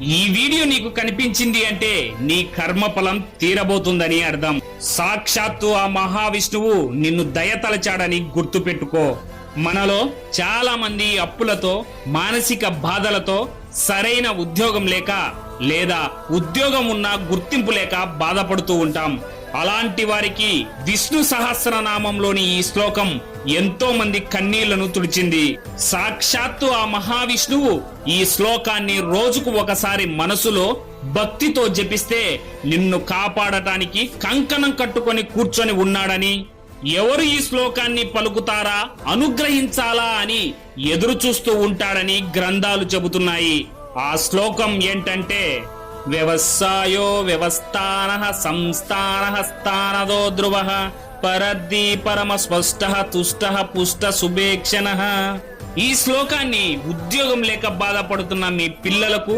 ఈ వీడియో నీకు కనిపించింది అంటే నీ కర్మఫలం తీరబోతుందని అర్థం. సాక్షాత్తు ఆ మహావిష్ణువు నిన్ను దయతలచాడని గుర్తుపెట్టుకో. మనలో చాలా మంది అప్పులతో, మానసిక బాధలతో, సరైన ఉద్యోగం లేక లేదా ఉద్యోగం ఉన్నా గుర్తింపు లేక బాధపడుతూ ఉంటాం. అలాంటి వారికి విష్ణు సహస్రనామంలోని ఈ శ్లోకం ఎంతో మంది కన్నీళ్లను తుడిచింది. సాక్షాత్తు ఆ మహావిష్ణువు ఈ శ్లోకాన్ని రోజుకు ఒకసారి మనసులో భక్తితో జపిస్తే నిన్ను కాపాడటానికి కంకణం కట్టుకొని కూర్చొని ఉన్నాడని, ఎవరు ఈ శ్లోకాన్ని పలుకుతారా, అనుగ్రహించాలా అని ఎదురు చూస్తూ ఉంటాడని గ్రంథాలు చెబుతున్నాయి. ఆ శ్లోకం ఏంటంటే, వ్యవసాయో వ్యవస్థానః సంస్థానః స్థానదో ధ్రువః పరద్ధి పరమ స్పష్టః తుష్టః పుష్ట సుభేక్షణః. ఈ శ్లోకాన్ని ఉద్యోగం లేక బాధపడుతున్న మీ పిల్లలకు,